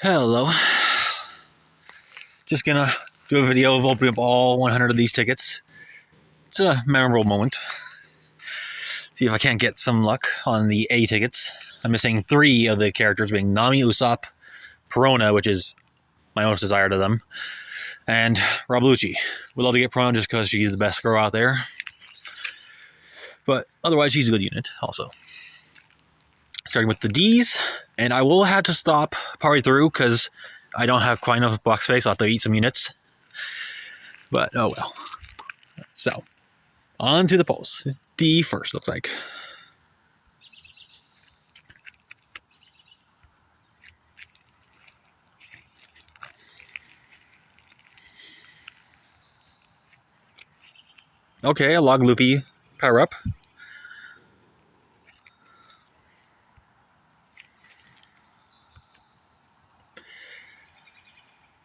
Hello. Just gonna do a video of opening up all 100 of these tickets. It's a memorable moment. See if I can't get some luck on the A tickets. I'm missing 3 of the characters, being Nami, Usopp, Perona, which is my most desired of them, and Rablucci. Would love to get Perona just because she's the best girl out there. But otherwise, she's a good unit also. Starting with the D's, and I will have to stop partway through because I don't have quite enough box space. I'll have to eat some units. But oh well. So, on to the polls. D first, looks like. Okay, a Log Luffy power up.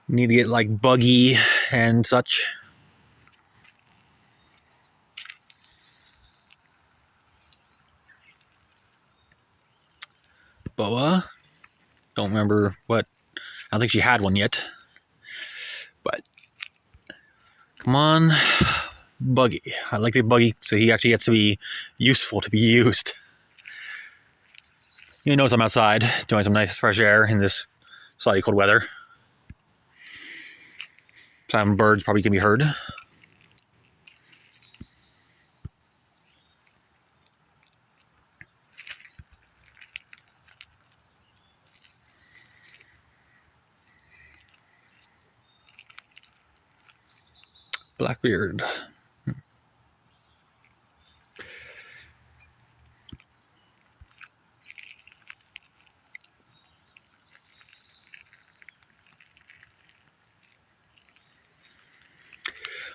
Need to get like Buggy and such. Boa. Don't remember what. I don't think she had one yet. But come on, Buggy. I like the Buggy, so he actually gets to be useful to be used. You notice I'm outside, enjoying some nice fresh air in this slightly cold weather. Some birds probably can be heard. Blackbeard.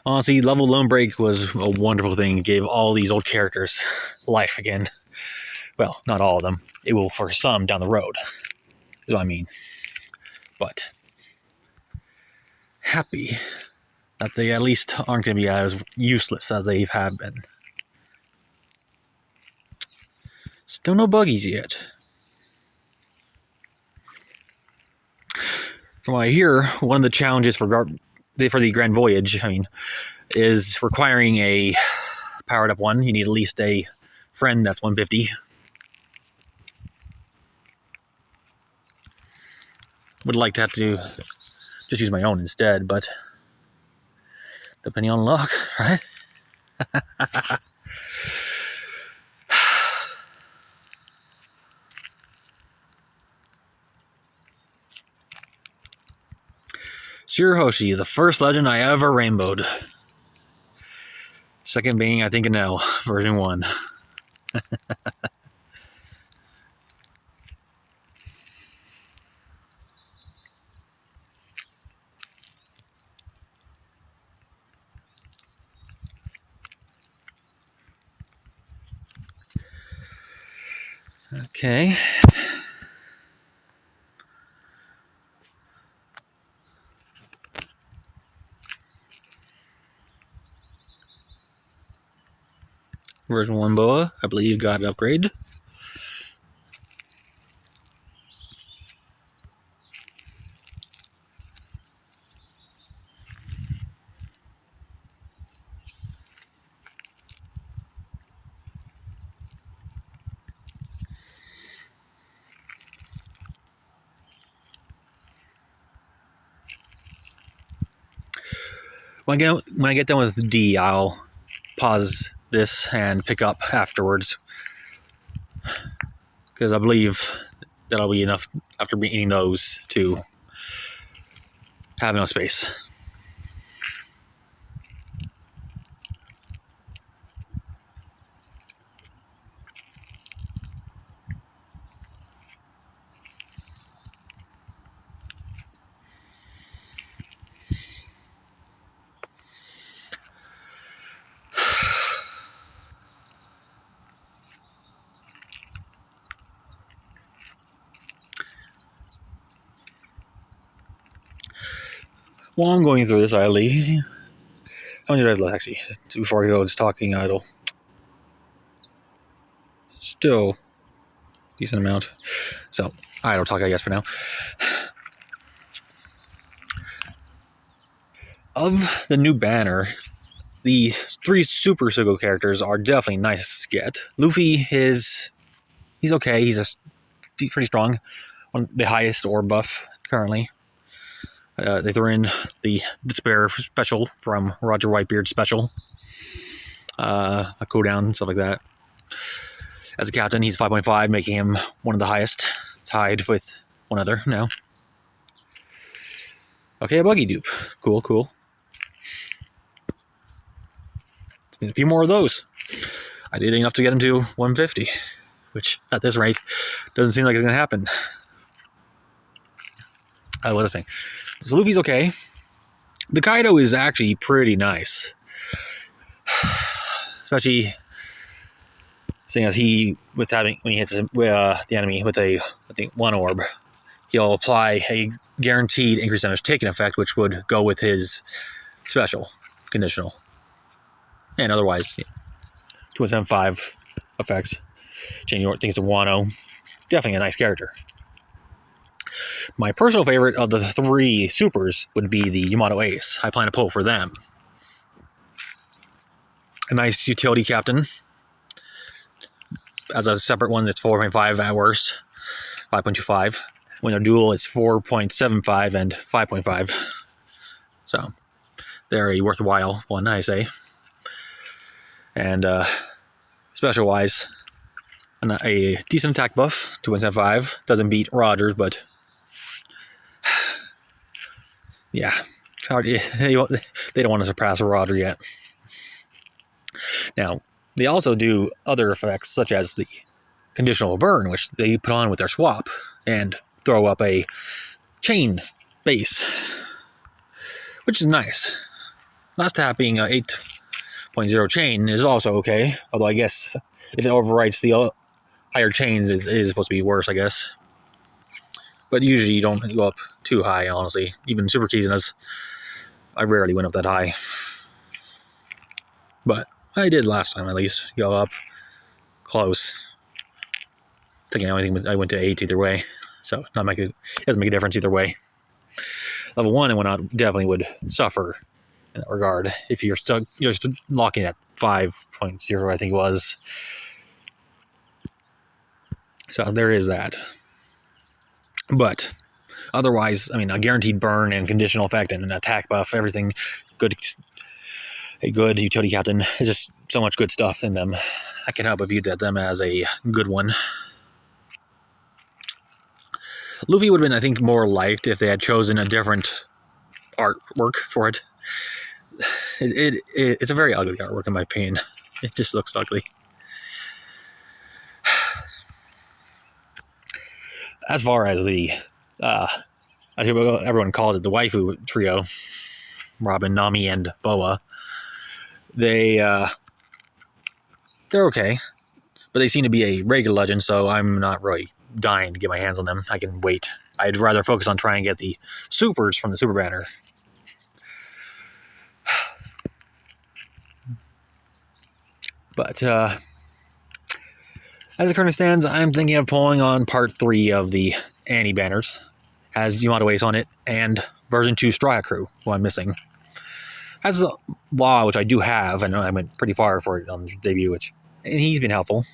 Honestly, Level Lone Break was a wonderful thing. It gave all these old characters life again. Well, not all of them. It will for some down the road, is what I mean. But happy that they at least aren't going to be as useless as they have been. Still no buggies yet. From what I hear, one of the challenges for the Grand Voyage, is requiring a powered up one. You need at least a friend that's 150. Would like to have to just use my own instead, but depending on luck, right? Shirahoshi, the first legend I ever rainbowed. Second being, I think, an L, version 1. Okay. Version 1 Boa, I believe, got an upgrade. When I get done with D, I'll pause this and pick up afterwards, because I believe that'll be enough after eating those to have enough space. While I'm going through this, how many did I left actually? Before I go just talking idle. Still decent amount. So idle talk, I guess, for now. Of the new banner, the 3 Super Sugo characters are definitely nice to get. Luffy he's okay. He's pretty strong. The highest orb buff currently. They threw in the Despair special from Roger Whitebeard's special. A cooldown, stuff like that. As a captain, he's 5.5, making him one of the highest. Tied with one other now. Okay, a buggy dupe. Cool. Need a few more of those. I did enough to get him to 150, which at this rate doesn't seem like it's going to happen. What was I saying? So Luffy's okay. The Kaido is actually pretty nice. Especially seeing as when he hits the enemy with I think 1 orb, he'll apply a guaranteed increased damage taken effect, which would go with his special conditional. And otherwise, 2.75 effects. Changing things to Wano. Definitely a nice character. My personal favorite of the 3 supers would be the Yamato Ace. I plan to pull for them. A nice utility captain. As a separate one that's 4.5 at worst. 5.25. When they're dual, it's 4.75 and 5.5. So, they're a worthwhile one, I say. And special wise, a decent attack buff, 2.75. Doesn't beat Rogers, but yeah, they don't want to surpass Roger yet. Now, they also do other effects such as the conditional burn, which they put on with their swap and throw up a chain base, which is nice. Last tap being a 8.0 chain is also okay, although I guess if it overwrites the higher chains, it is supposed to be worse, I guess. But usually you don't go up too high, honestly. Even Super Kizuna's, I rarely went up that high. But I did last time, at least. Go up close. Thinking I went to 8 either way. So it doesn't make a difference either way. Level 1 and whatnot definitely would suffer in that regard. If you're locking at 5.0, I think it was. So there is that. But otherwise, I mean, a guaranteed burn and conditional effect and an attack buff, everything good. A good utility captain is just so much good stuff in them. I can help but view them as a good one. Luffy would have been, I think, more liked if they had chosen a different artwork for it. It's a very ugly artwork in my opinion. It just looks ugly. As far as the, I think everyone calls it the waifu trio, Robin, Nami, and Boa. They're okay, but they seem to be a regular legend, so I'm not really dying to get my hands on them. I can wait. I'd rather focus on trying to get the supers from the super banner. But as it currently stands, I'm thinking of pulling on part 3 of the Annie banners. Has Yamato Ace on it, and version 2 Straw Crew, who I'm missing. Has the Law, which I do have, and I went pretty far for it on the debut, and he's been helpful.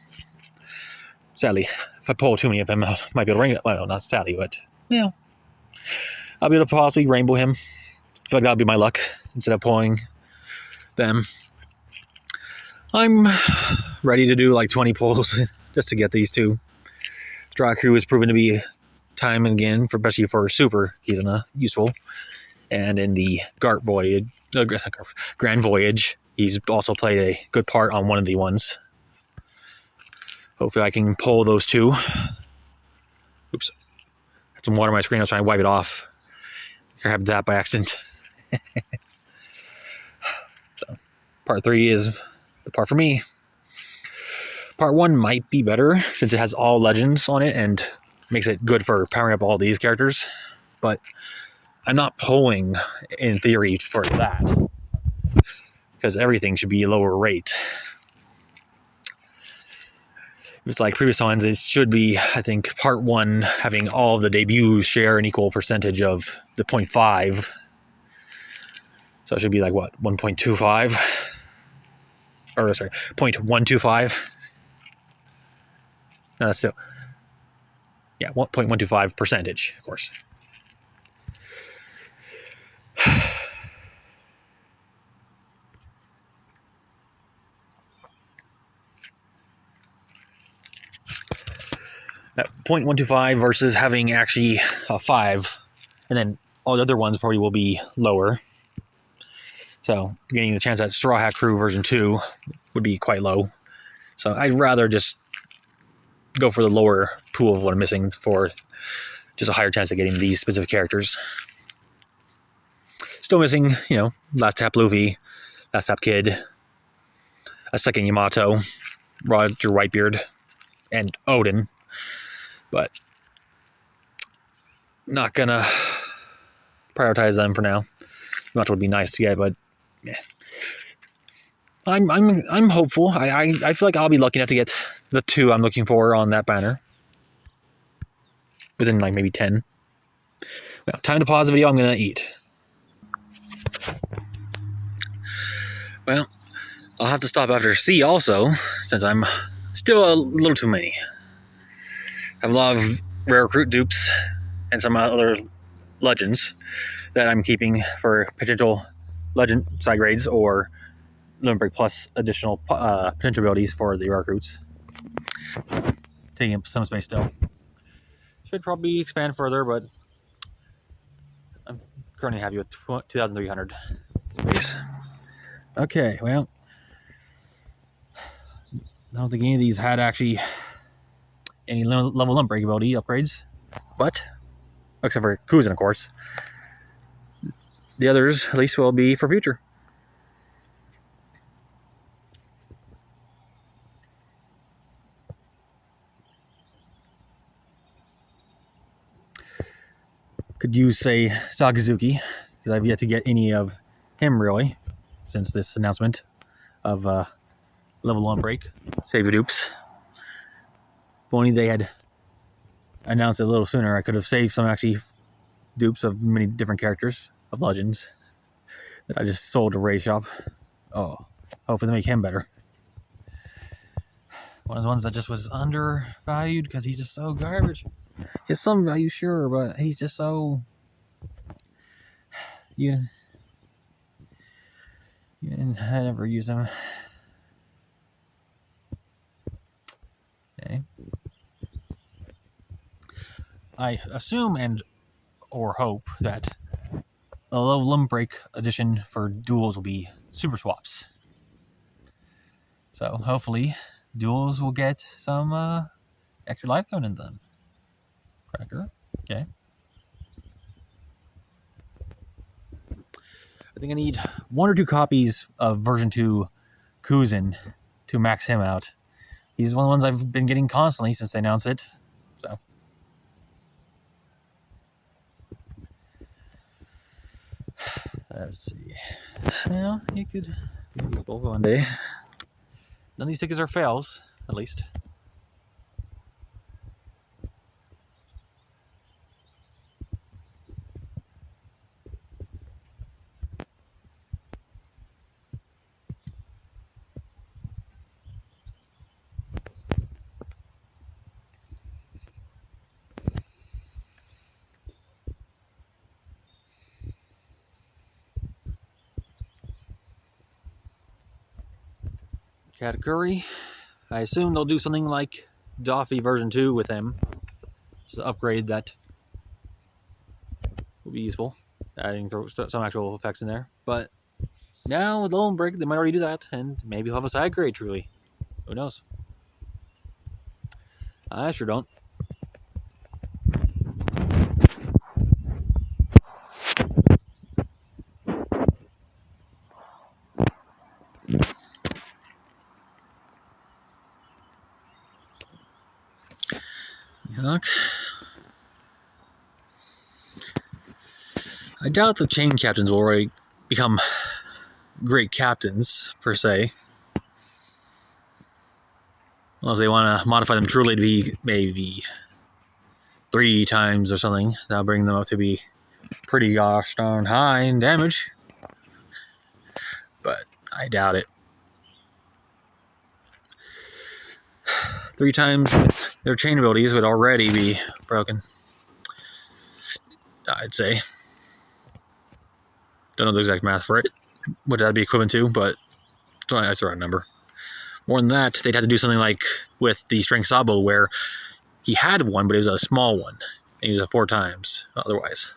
Sadly, if I pull too many of him, I might be able to rainbow. Well, not sadly, but yeah, I'll be able to possibly rainbow him. I feel like that'll be my luck instead of pulling them. I'm ready to do like 20 pulls just to get these 2. Straw Crew has proven to be time and again, especially for Super Kizuna, useful. And in the Grand Voyage, he's also played a good part on one of the ones. Hopefully I can pull those 2. Oops. Had some water on my screen. I was trying to wipe it off. I grabbed that by accident. So, part 3 is the part for me. Part 1 might be better since it has all legends on it and makes it good for powering up all these characters. But I'm not pulling, in theory, for that. Because everything should be a lower rate. If it's like previous ones, it should be, I think, part 1 having all of the debuts share an equal percentage of the 0.5. So it should be like what, 1.25? Or sorry, 0.125. No, that's still, yeah, 1.125 percentage, of course. That 0.125 versus having actually a 5, and then all the other ones probably will be lower. So getting the chance at Straw Hat Crew version 2 would be quite low. So I'd rather just go for the lower pool of what I'm missing for just a higher chance of getting these specific characters. Still missing, Last Tap Luffy, Last Tap Kid, a second Yamato, Roger Whitebeard, and Odin. But not gonna prioritize them for now. Yamato would be nice to get, but yeah. I'm hopeful. I feel like I'll be lucky enough to get the 2 I'm looking for on that banner within like maybe 10. Well, time to pause the video. I'm gonna eat. Well, I'll have to stop after C also, since I'm still a little too many. I have a lot of rare recruit dupes and some other legends that I'm keeping for potential legend side grades or Limit Break Plus additional potential abilities for the rare recruits. So, taking up some space still. Should probably expand further, but I'm currently happy with 2,300 space. Okay, well, I don't think any of these had actually any level Limit Break ability upgrades, but except for Kuzan, of course. The others, at least, will be for future. Could use, say, Sakazuki, because I've yet to get any of him, really, since this announcement of level 1 break. Save your dupes. If only they had announced it a little sooner, I could have saved some actually dupes of many different characters of Legends that I just sold to Ray Shop. Oh, hopefully they make him better. One of the ones that just was undervalued because he's just so garbage. He has some value, sure, but he's just so... I never use him. Okay. I assume or hope that a Limit Break edition for duels will be super swaps. So hopefully duels will get some extra life thrown in them. Cracker. Okay. I think I need 1 or 2 copies of version 2 Kuzan to max him out. He's one of the ones I've been getting constantly since they announced it. So let's see. Well, he could be useful one day. None of these tickets are fails, at least. Katakuri. I assume they'll do something like Doffy version 2 with him. Just an upgrade that will be useful. Adding some actual effects in there. But now with Limit Break, they might already do that. And maybe we'll have a side grade, truly. Who knows? I sure don't. Yuck. I doubt the chain captains will already become great captains, per se. Unless they want to modify them truly to be maybe 3 times or something. That'll bring them up to be pretty gosh darn high in damage. I doubt it. 3 times with their chain abilities would already be broken. I'd say. Don't know the exact math for it. What that'd be equivalent to, but that's the right number. More than that, they'd have to do something like with the Strength Sabo, where he had one, but it was a small one. And he used it 4 times otherwise.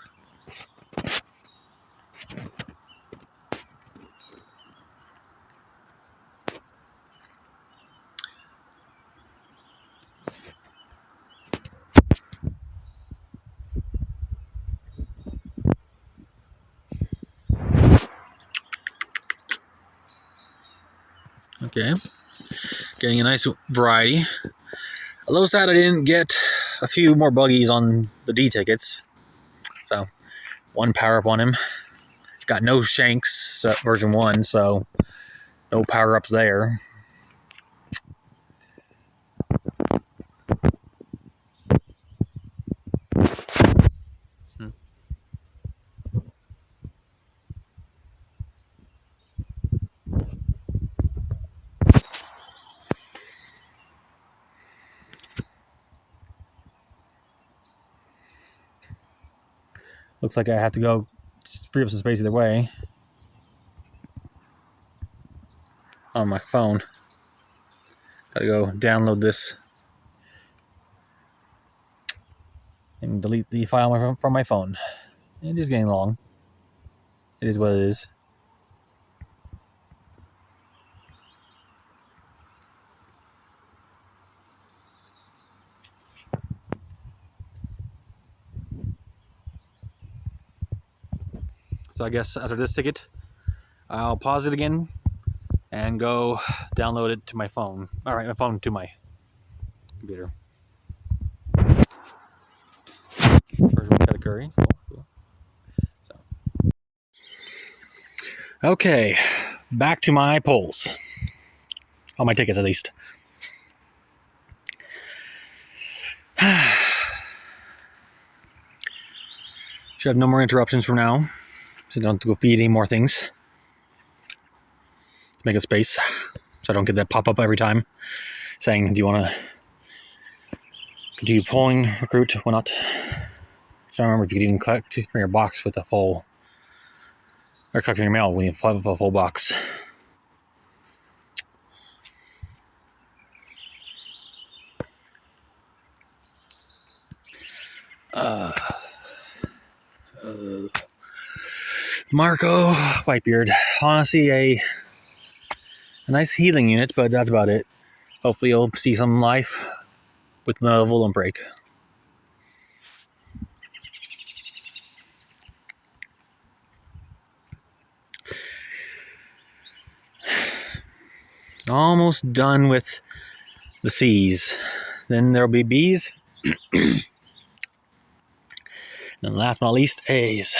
Okay. Getting a nice variety. A little sad I didn't get a few more buggies on the D tickets. So, 1 power up on him. Got no Shanks version 1, so no power ups there. Looks like I have to go free up some space either way on my phone. Gotta go download this and delete the file from my phone. It is getting long. It is what it is. So I guess after this ticket, I'll pause it again and go download it to my phone. All right, my phone to my computer. First category. Cool. So. Okay, back to my polls. On my tickets, at least. Should have no more interruptions from now, so I don't have to go feed any more things. Make a space, so I don't get that pop up every time saying, "Do you want to continue polling, recruit, or not?" I don't remember if you could even collect from your box with a full, or collect from your mail when you have a full box. Marco Whitebeard, honestly, a nice healing unit, but that's about it. Hopefully, you'll see some life with the Volume Break. Almost done with the C's. Then there'll be B's. And last but not least, A's.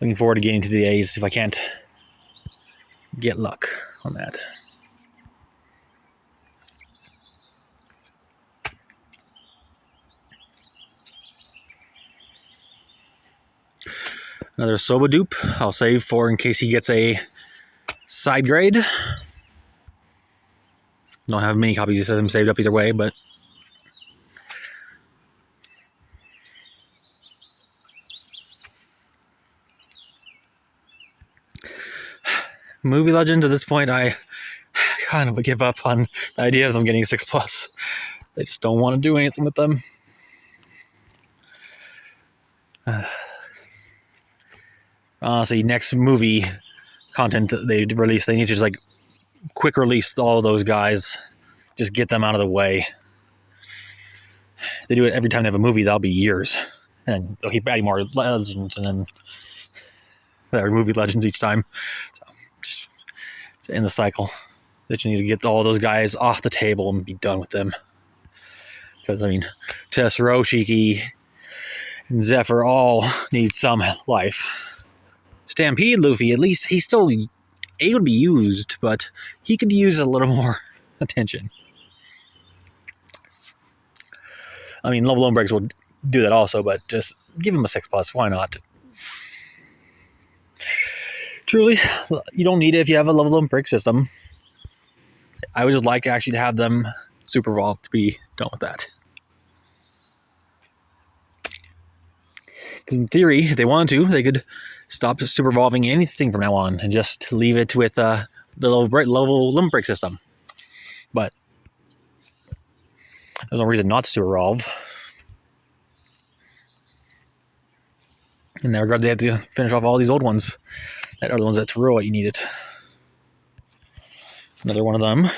Looking forward to getting to the A's if I can't get luck on that. Another Soba dupe. I'll save for in case he gets a side grade. Don't have many copies of him saved up either way, but Movie Legends, at this point, I kind of give up on the idea of them getting a 6+. They just don't want to do anything with them. Honestly, next movie content that they release, they need to just like quick release all of those guys. Just get them out of the way. If they do it every time they have a movie, that'll be years. And they'll keep adding more legends, and then there are movie legends each time. So just end the cycle. That you need to get all those guys off the table and be done with them. Because, I mean, Tessero, Shiki, and Zephyr all need some life. Stampede Luffy, at least he's still able to be used, but he could use a little more attention. I mean, Love Alone Breaks will do that also, but just give him a 6+. Why not? Truly, you don't need it if you have a level 11 break system. I would just like actually to have them super evolved to be done with that. Because in theory, if they wanted to, they could stop super evolving anything from now on and just leave it with the level limit break system. But there's no reason not to super evolve. In that regard, they have to finish off all these old ones that are the ones that throw what you needed. Another one of them.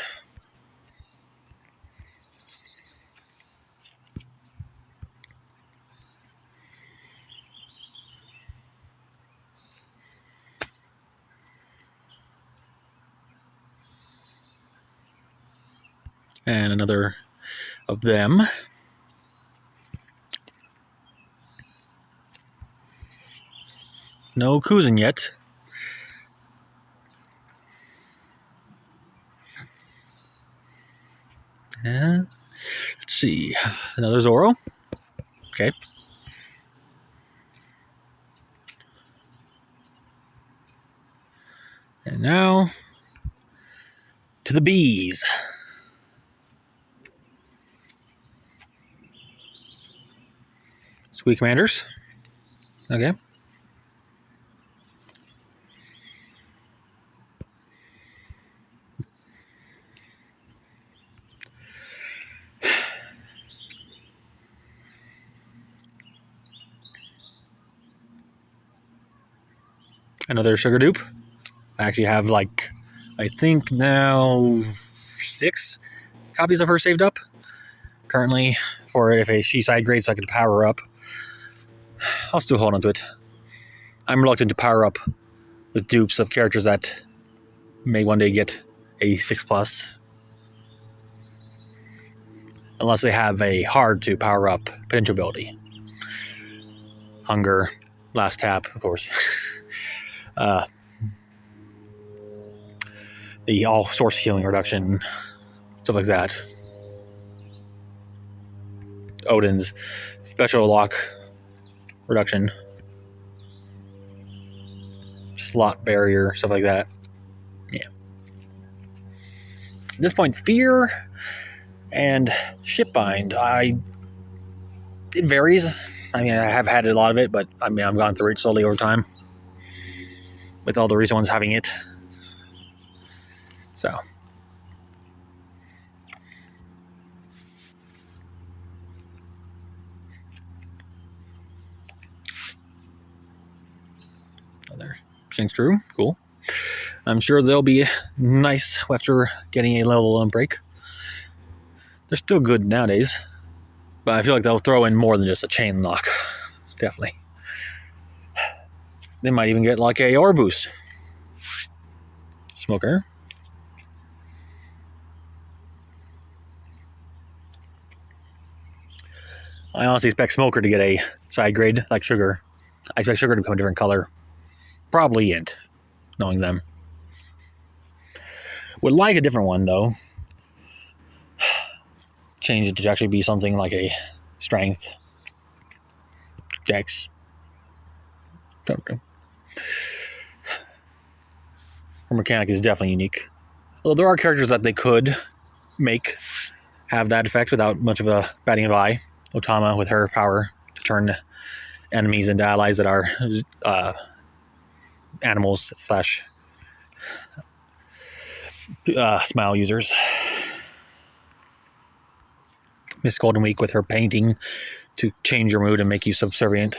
And another of them. No Kuzin yet. Let's see. Another Zoro. Okay. And now to the bees. Sweet Commanders. Okay. Another sugar dupe. I actually have I think now 6 copies of her saved up currently for if she side grades so I can power her up. I'll still hold on to it. I'm reluctant to power up with dupes of characters that may one day get a 6+. Unless they have a hard to power up potential ability. Hunger, last tap, of course. The all source healing reduction, stuff like that. Odin's special lock reduction. Slot barrier, stuff like that. Yeah. At this point, fear and shipbind, it varies. I mean, I have had a lot of it, but I mean, I've gone through it slowly over time. With all the recent ones having it. So. Another Shinx crew, cool. I'm sure they'll be nice after getting a level 1 break. They're still good nowadays, but I feel like they'll throw in more than just a chain lock. Definitely. They might even get like a aura boost. Smoker. I honestly expect Smoker to get a side grade like Sugar. I expect Sugar to become a different color. Probably Int, knowing them. Would like a different one though. Change it to actually be something like a Strength. Dex. Her mechanic is definitely unique. Although there are characters that they could make have that effect without much of a batting of eye. Otama with her power to turn enemies into allies that are animals / smile users. Miss Golden Week with her painting to change your mood and make you subservient.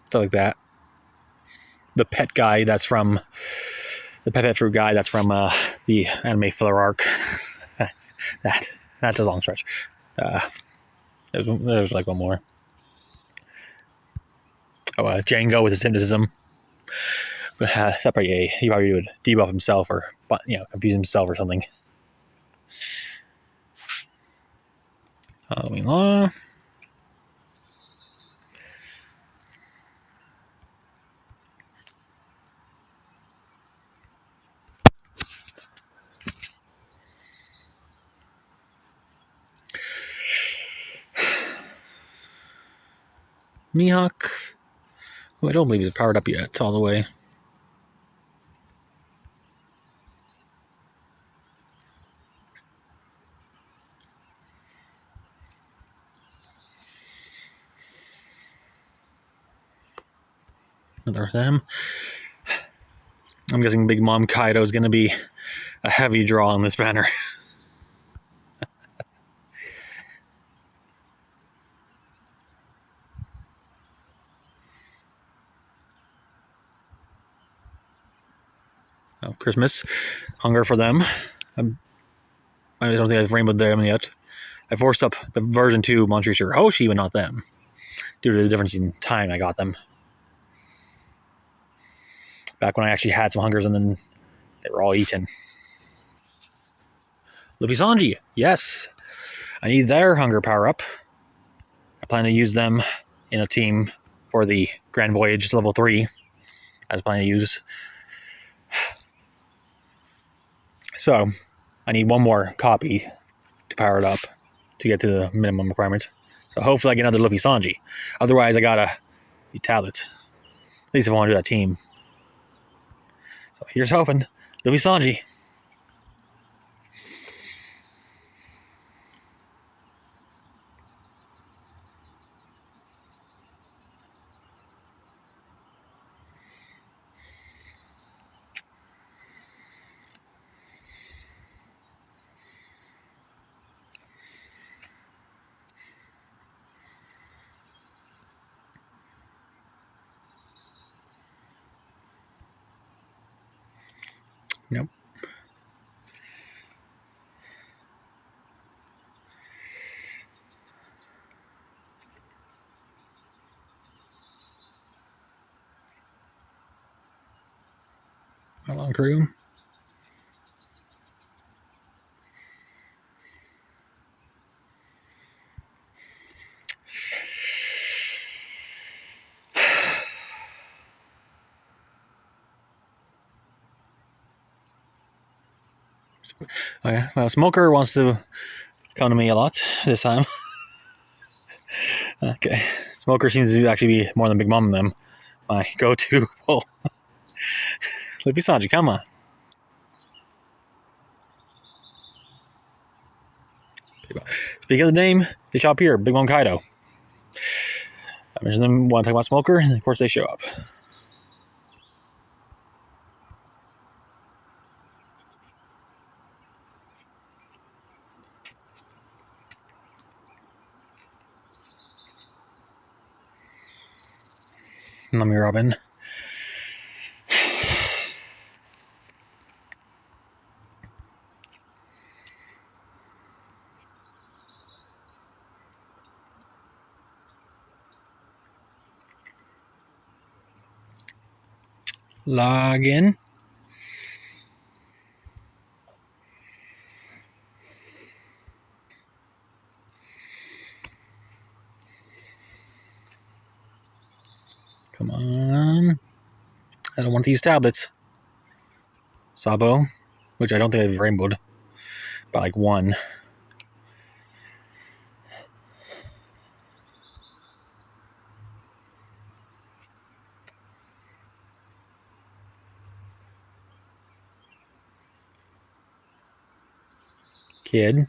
Stuff like that. The pet guy that's from the pet fruit guy that's from the anime filler arc. That's a long stretch. There's like one more. Django with his hypnotism. But he probably would debuff himself or confuse himself or something. Halloween Law. Mihawk, who I don't believe is powered up yet all the way. Another of them. I'm guessing Big Mom Kaido is going to be a heavy draw on this banner. Oh, Christmas. Hunger for them. I don't think I've rainbowed them yet. I forced up the version 2 Monster Hoshi, but not them, due to the difference in time I got them. Back when I actually had some hungers and then they were all eaten. Luffy Sanji, yes. I need their hunger power up. I plan to use them in a team for the Grand Voyage level 3. I was planning to use. So, I need one more copy to power it up to get to the minimum requirement. So hopefully I get another Luffy Sanji. Otherwise I gotta be Tablet. At least if I want to do that team. So here's hoping. Luffy Sanji. Nope. How long, crew? Oh yeah, well, Smoker wants to come to me a lot this time. Okay, Smoker seems to actually be more than Big Mom and them. My go-to pull. Luffy Sanji, come on. Speaking of the name, they show up here, Big Mom Kaido. I mentioned them want to talk about Smoker, and of course they show up. Nami Robin. Log in. Come on. I don't want to use tablets. Sabo, which I don't think I've rainbowed, but like one. Kid.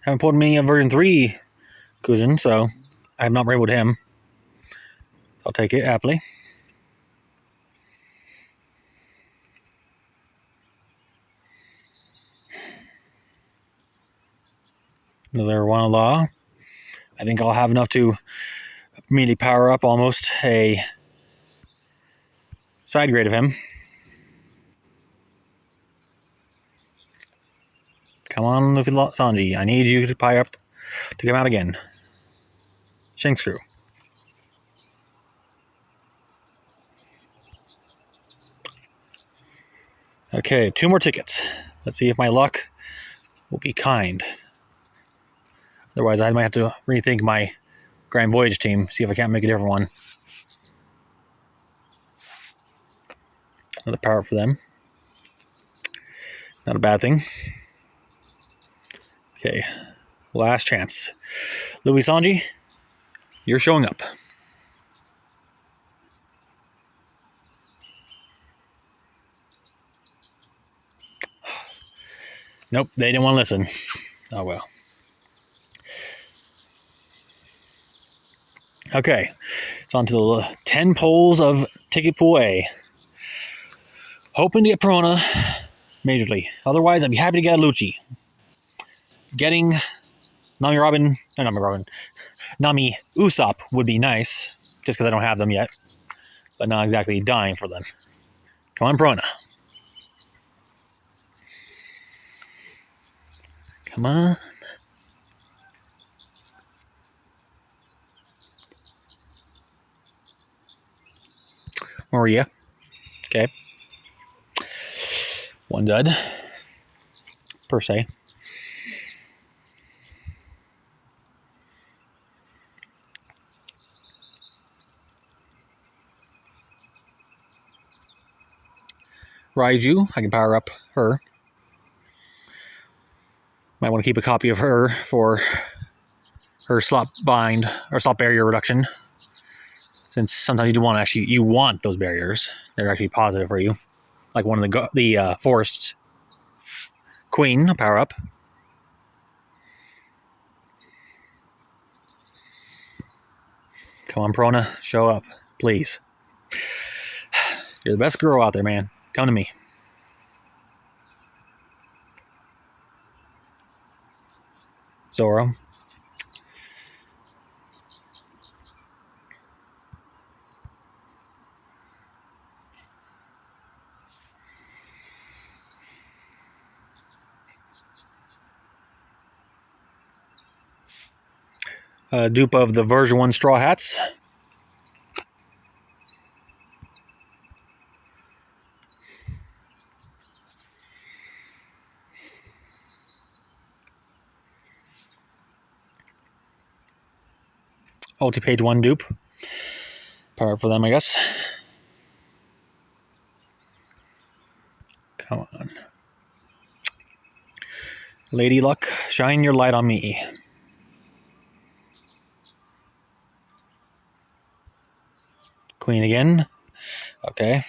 Haven't pulled many of version 3 Kuzin, so I have not rainbowed him. I'll take it happily. Another one of law. I think I'll have enough to immediately power up almost a side grade of him. Come on, Luffy Sanji. I need you to power up to come out again. Shanks Crew. Okay, 2 more tickets. Let's see if my luck will be kind. Otherwise, I might have to rethink my Grand Voyage team, see if I can't make a different one. Another power up for them. Not a bad thing. Okay, last chance. Louis Sanji, you're showing up. Nope, they didn't want to listen. Oh well. Okay, it's on to the 10 polls of Ticket Pool A. Hoping to get Perona majorly. Otherwise, I'd be happy to get a Lucci. Getting Nami Usopp would be nice, just because I don't have them yet. But not exactly dying for them. Come on, Perona. Come on. Maria. Okay. One dud. Per se. Raiju. I can power up her. Might want to keep a copy of her for her slot bind or slot barrier reduction. Since sometimes you want those barriers. They're actually positive for you. Like one of the forests. Queen, power up. Come on, Perona, show up, please. You're the best girl out there, man. Come to me. Zoro. Dupe of the version 1 Straw Hats. Ulti page 1 dupe. Power for them, I guess. Come on. Lady Luck, shine your light on me. Queen again. Okay.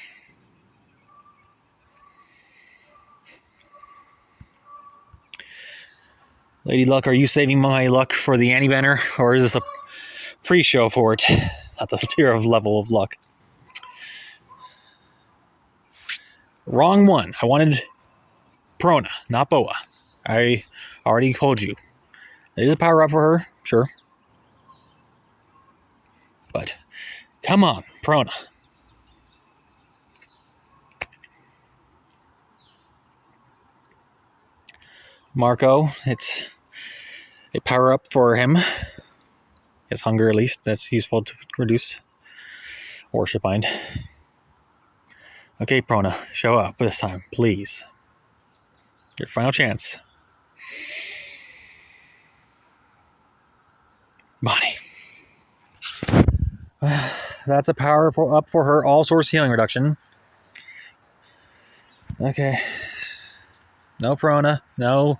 Lady Luck, are you saving my luck for the Annie banner? Or is this a pre-show for it? At the tier of level of luck. Wrong one. I wanted Perona, not Boa. I already told you. There's a power up for her, sure. But, come on, Perona. Marco, it's a power up for him. His hunger, at least. That's useful to reduce worship bind. Okay, Perona, show up this time, please. Your final chance. Bonnie. That's a power up for her all source healing reduction. Okay. No Perona. No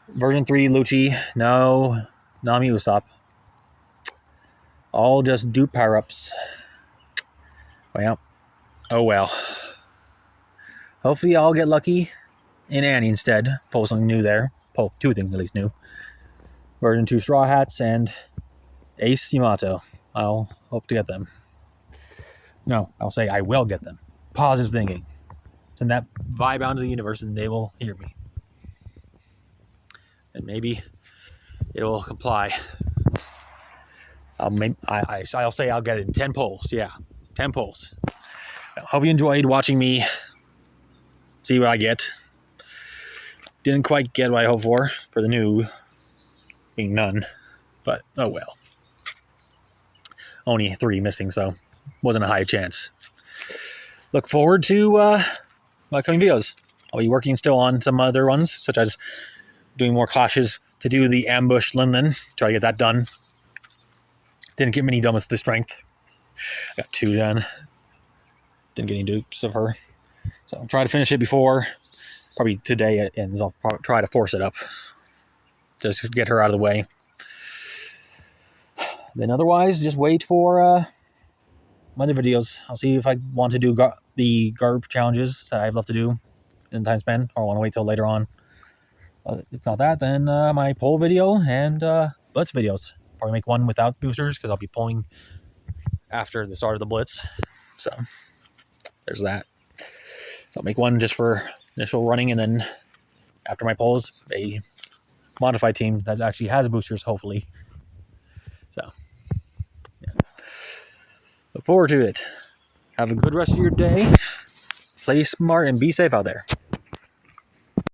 version 3 Lucci. No Nami Usopp. All just dupe power ups. Well. Oh well. Hopefully I'll get lucky in Annie instead. Pull something new there. Pull 2 things at least new. Version 2 Straw Hats and Ace Yamato. I'll hope to get them. No, I'll say I will get them. Positive thinking. Send that vibe out into the universe and they will hear me. And maybe it will comply. I'll say I'll get it in 10 polls. Yeah, 10 polls. I hope you enjoyed watching me see what I get. Didn't quite get what I hoped for the new being none. But, oh well. Only 3 missing, so wasn't a high chance. Look forward to my coming videos. I'll be working still on some other ones, such as doing more clashes to do the ambush Linlin. Try to get that done. Didn't get many done with the strength. Got 2 done. Didn't get any dupes of her. So I'll try to finish it before probably today it ends. I'll probably try to force it up. Just to get her out of the way. Then otherwise, just wait for my other videos. I'll see if I want to do the GARP challenges that I have left to do in the time span, or I want to wait till later on. If not that, then my poll video and blitz videos. Probably make one without boosters because I'll be pulling after the start of the blitz. So there's that. So I'll make one just for initial running, and then after my polls, a modified team that actually has boosters, hopefully. So yeah. Look forward to it. Have a good rest of your day. Play smart and be safe out there.